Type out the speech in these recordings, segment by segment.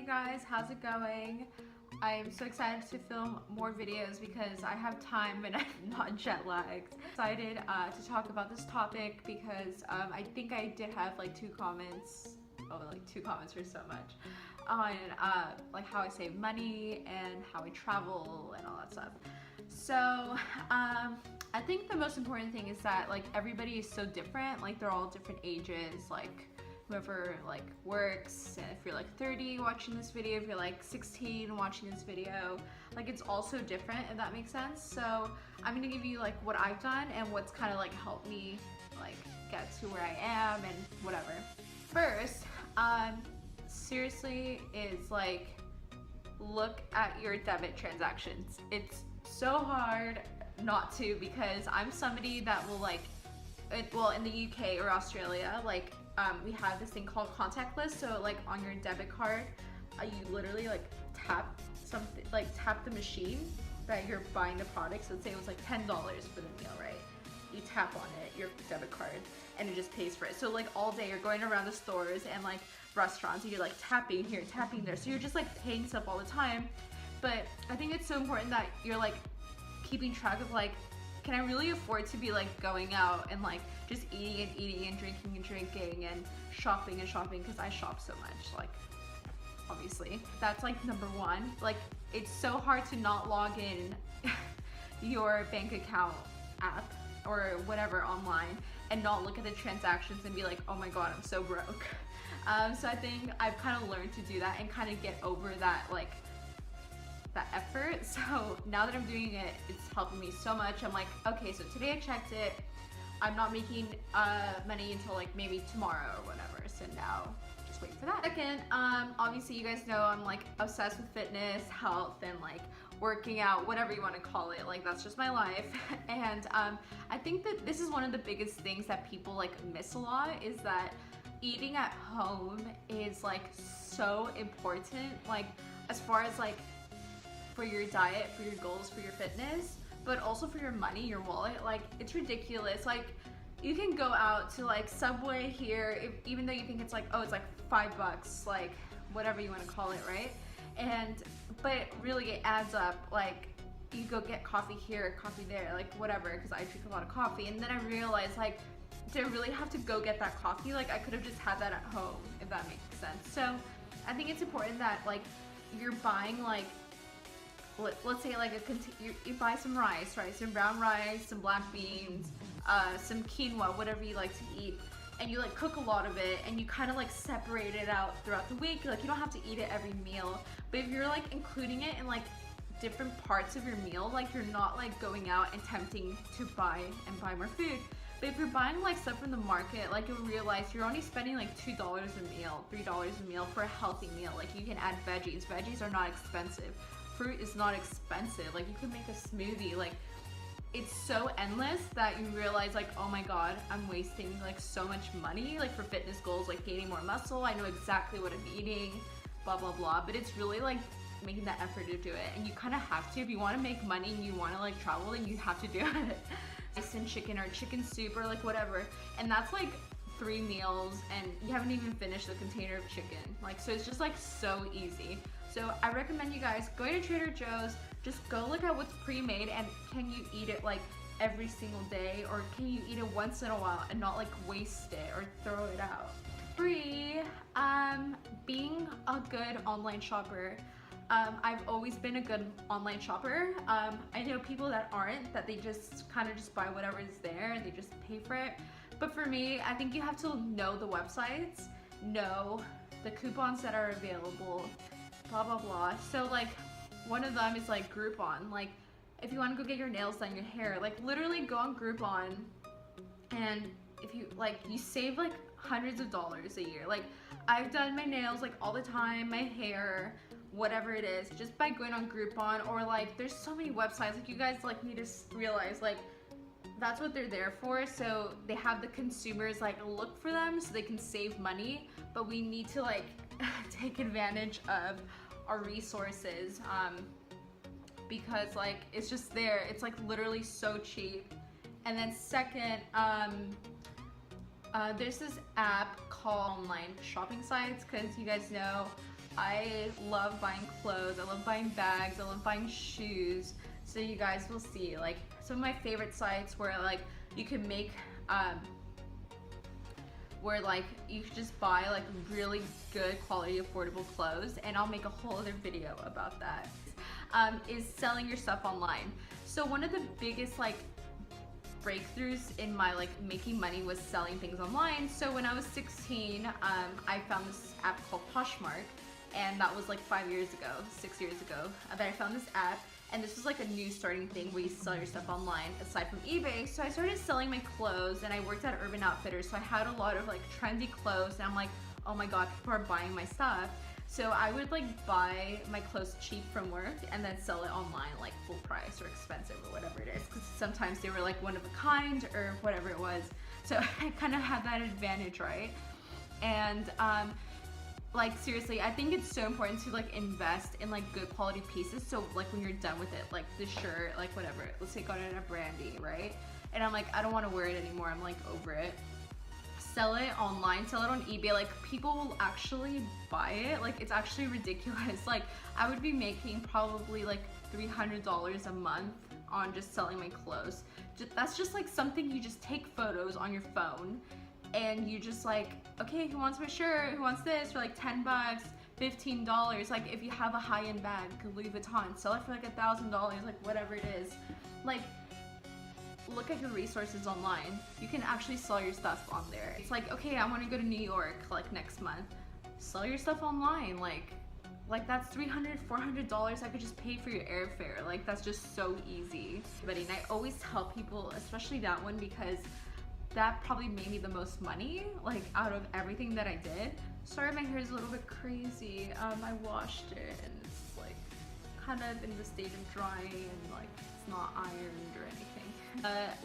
guys, how's it going? I'm so excited to film more videos because I have time and I'm not jet lagged. Excited to talk about this topic because I think I did have like two comments for so much on like how I save money and how I travel and all that stuff. So I think the most important thing is that like everybody is so different, like they're all different ages, like whoever like works, and if you're like 30 watching this video, if you're like 16 watching this video, like it's also different, if that makes sense. So I'm gonna give you like what I've done and what's kind of like helped me like get to where I am and whatever. First, seriously is like look at your debit transactions. It's so hard not to, because I'm somebody that will like, well, in the UK or Australia, like we have this thing called contactless. So like on your debit card, you literally like tap something, like tap the machine that you're buying the product. So let's say it was like $10 for the meal, right? You tap on it, your debit card, and it just pays for it. So like all day you're going around the stores and like restaurants and you're like tapping here, tapping there. So you're just like paying stuff all the time. But I think it's so important that you're like keeping track of like, can I really afford to be like going out and like just eating and eating and drinking and shopping and shopping, because I shop so much, like obviously. That's like number one. Like it's so hard to not log in your bank account app or whatever online and not look at the transactions and be like, oh my god, I'm so broke. So I think I've kind of learned to do that and kind of get over that like that effort. So now that I'm doing it, it's helping me so much. I'm like, okay, so today I checked it, I'm not making money until like maybe tomorrow or whatever, so now just wait for that. Second, obviously you guys know I'm like obsessed with fitness, health, and like working out, whatever you want to call it, like that's just my life. And I think that this is one of the biggest things that people like miss a lot, is that eating at home is like so important, like as far as like for your diet, for your goals, for your fitness, but also for your money, your wallet. Like it's ridiculous. Like you can go out to like Subway here, even though you think it's like, oh, it's like $5, like whatever you want to call it, right? But really it adds up. Like you go get coffee here, coffee there, like whatever, because I drink a lot of coffee. And then I realized, like, did I really have to go get that coffee? Like I could have just had that at home, if that makes sense. So I think it's important that like you're buying like, let's say like you buy some rice, right? Some brown rice, some black beans, some quinoa, whatever you like to eat, and you like cook a lot of it and you kind of like separate it out throughout the week. Like you don't have to eat it every meal, but if you're like including it in like different parts of your meal, like you're not like going out and tempting to buy more food. But if you're buying like stuff from the market, like you'll realize you're only spending like $2 a meal, $3 a meal for a healthy meal. Like you can add veggies. Veggies are not expensive. Fruit is not expensive. Like you can make a smoothie. Like it's so endless that you realize like, oh my god, I'm wasting like so much money like for fitness goals, like gaining more muscle. I know exactly what I'm eating, blah blah blah. But it's really like making that effort to do it, and you kind of have to. If you want to make money and you want to like travel, then you have to do it. Rice and chicken, or chicken soup, or like whatever, and that's like 3 meals and you haven't even finished the container of chicken. Like, so it's just like so easy. So I recommend you guys going to Trader Joe's, just go look at what's pre-made, and can you eat it like every single day, or can you eat it once in a while and not like waste it or throw it out. 3, being a good online shopper. I've always been a good online shopper. I know people that aren't, that they just kind of just buy whatever is there and they just pay for it. But for me, I think you have to know the websites, know the coupons that are available, blah blah blah. So like one of them is like Groupon. Like if you want to go get your nails done, your hair, like literally go on Groupon, and if you like, you save like hundreds of dollars a year. Like I've done my nails like all the time, my hair, whatever it is, just by going on Groupon. Or like there's so many websites, like you guys like need to realize like that's what they're there for. So they have the consumers like look for them so they can save money, but we need to like take advantage of our resources, because like it's just there. It's like literally so cheap. And then second, there's this app called online shopping sites, because you guys know I love buying clothes, I love buying bags, I love buying shoes. So you guys will see like some of my favorite sites where like you can make where like you could just buy like really good quality affordable clothes, and I'll make a whole other video about that. Is selling your stuff online. So one of the biggest like breakthroughs in my like making money was selling things online. So when I was 16, I found this app called Poshmark, and that was like 6 years ago that I found this app. And this was like a new starting thing where you sell your stuff online aside from eBay. So I started selling my clothes, and I worked at Urban Outfitters. So I had a lot of like trendy clothes, and I'm like, oh my god, people are buying my stuff. So I would like buy my clothes cheap from work and then sell it online like full price or expensive or whatever it is. Because sometimes they were like one of a kind or whatever it was. So I kind of had that advantage, right? And like seriously, I think it's so important to like invest in like good quality pieces. So like when you're done with it, like the shirt, like whatever, let's say got it at Brandy, right? And I'm like, I don't want to wear it anymore. I'm like over it. Sell it online, sell it on eBay. Like people will actually buy it. Like it's actually ridiculous. Like I would be making probably like $300 a month on just selling my clothes. That's just like something you just take photos on your phone, and you just like, okay, who wants my shirt? Who wants this for like 10 bucks, $15? Like if you have a high-end bag, Louis Vuitton, sell it for like $1,000, like whatever it is. Like look at your resources online. You can actually sell your stuff on there. It's like, okay, I want to go to New York like next month. Sell your stuff online. Like that's $300, $400 I could just pay for your airfare. Like that's just so easy. But and I always tell people, especially that one, because that probably made me the most money like out of everything that I did. Sorry, my hair is a little bit crazy. I washed it and it's like kind of in the state of drying, and like it's not ironed or anything.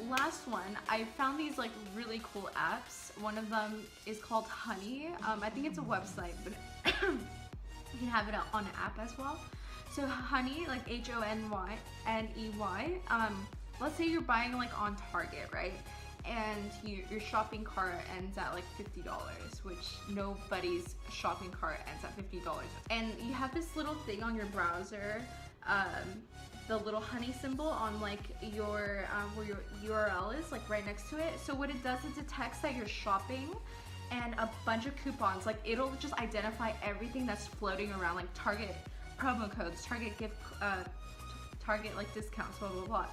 Last one, I found these like really cool apps. One of them is called Honey. I think it's a website, but you can have it on an app as well. So Honey, like HONYNEY. Let's say you're buying like on Target, right? And your shopping cart ends at like $50, which nobody's shopping cart ends at $50. And you have this little thing on your browser, the little honey symbol on like your where your URL is, like right next to it. So what it does is it detects that you're shopping, and a bunch of coupons, like it'll just identify everything that's floating around, like Target promo codes, Target gift, Target like discounts, blah blah blah.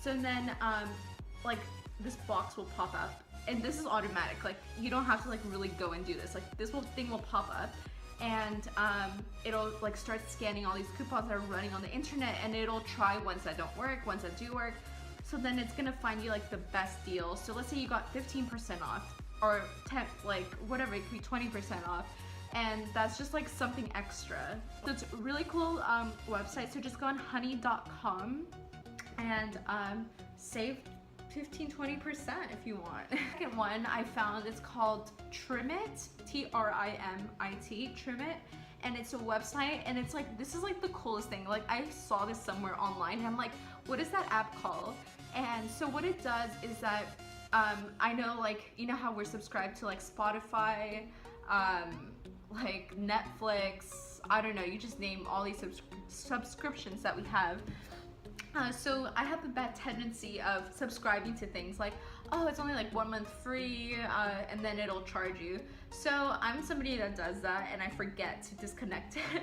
So then like this box will pop up, and this is automatic. Like you don't have to like really go and do this. Like this thing will pop up, and it'll like start scanning all these coupons that are running on the internet, and it'll try ones that don't work, ones that do work. So then it's gonna find you like the best deal. So let's say you got 15% off, or 10, like whatever, it could be 20% off, and that's just like something extra. So it's a really cool website. So just go on honey.com and save 15-20% if you want. Second one I found is called Trimit, Trimit, Trimit, and it's a website, and it's like, this is like the coolest thing. Like I saw this somewhere online, and I'm like, what is that app called? And so what it does is that I know, like, you know how we're subscribed to like Spotify, like Netflix, I don't know, you just name all these subscriptions that we have. So I have the bad tendency of subscribing to things like, oh, it's only like 1 month free, and then it'll charge you. So I'm somebody that does that, and I forget to disconnect it.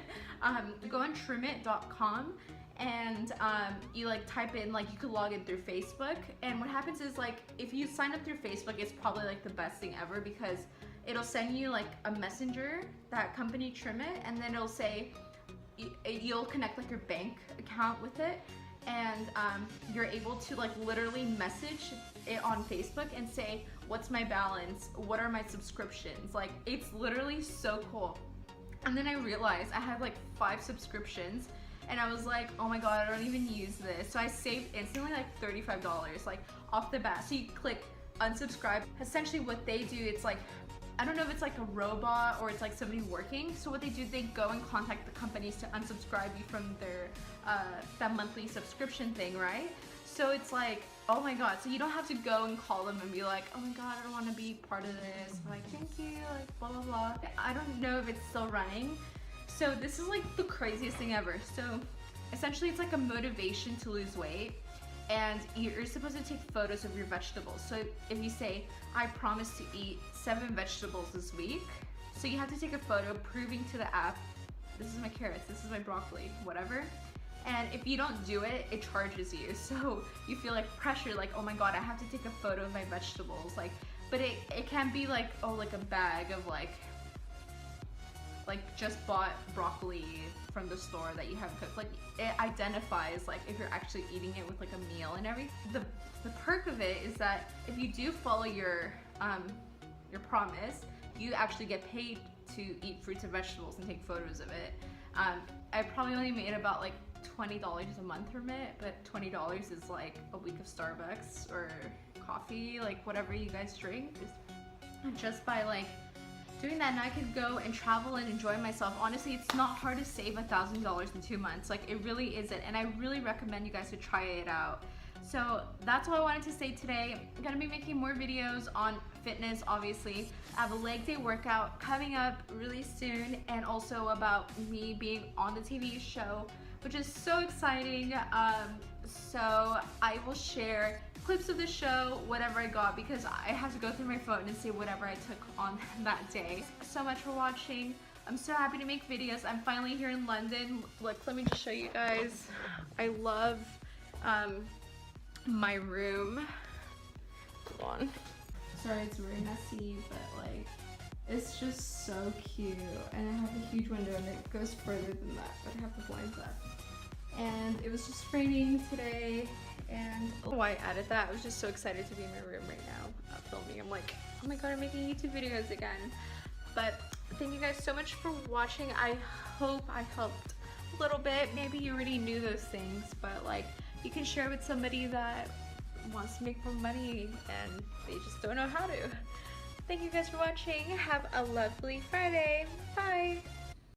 Go on trimit.com, and you like type in, like you could log in through Facebook, and what happens is, like, if you sign up through Facebook, it's probably like the best thing ever, because it'll send you like a messenger, that company Trimit, and then it'll say you'll connect like your bank account with it, and you're able to like literally message it on Facebook and say, what's my balance, what are my subscriptions. Like it's literally so cool. And then I realized I had like 5 subscriptions, and I was like, oh my god, I don't even use this. So I saved instantly like $35 like off the bat. So you click unsubscribe. Essentially what they do, it's like, I don't know if it's like a robot or it's like somebody working. So what they do, they go and contact the companies to unsubscribe you from their that monthly subscription thing, right? So it's like, oh my god, so you don't have to go and call them and be like, oh my god, I don't want to be part of this, like thank you, like blah blah blah. I don't know if it's still running. So this is like the craziest thing ever. So essentially it's like a motivation to lose weight, and you're supposed to take photos of your vegetables. So if you say, I promise to eat 7 vegetables this week, so you have to take a photo proving to the app, this is my carrots, this is my broccoli, whatever. And if you don't do it, it charges you. So you feel like pressure, like, oh my God, I have to take a photo of my vegetables. Like, but it can be like, oh, like a bag of like just bought broccoli from the store that you haven't cooked. Like, it identifies like if you're actually eating it with like a meal and everything. The perk of it is that if you do follow your promise, you actually get paid to eat fruits and vegetables and take photos of it. I probably only made about like $20 a month from it, but $20 is like a week of Starbucks or coffee, like whatever you guys drink. Just by like doing that, and I could go and travel and enjoy myself. Honestly, it's not hard to save $1,000 in 2 months. Like, it really isn't, and I really recommend you guys to try it out. So that's all I wanted to say today. I'm gonna be making more videos on fitness, obviously. I have a leg day workout coming up really soon, and also about me being on the TV show, which is so exciting. So I will share clips of the show, whatever I got, because I have to go through my phone and see whatever I took on that day. So much for watching. I'm so happy to make videos. I'm finally here in London. Look, let me just show you guys. I love my room. Hold on. Sorry, it's very messy, but like, it's just so cute. And I have a huge window and it goes further than that, but I have the blinds up. And it was just raining today, and why I added that, I was just so excited to be in my room right now filming. I'm like, oh my God, I'm making YouTube videos again. But thank you guys so much for watching. I hope I helped a little bit. Maybe you already knew those things, but like, you can share with somebody that wants to make more money and they just don't know how to. Thank you guys for watching. Have a lovely Friday. Bye.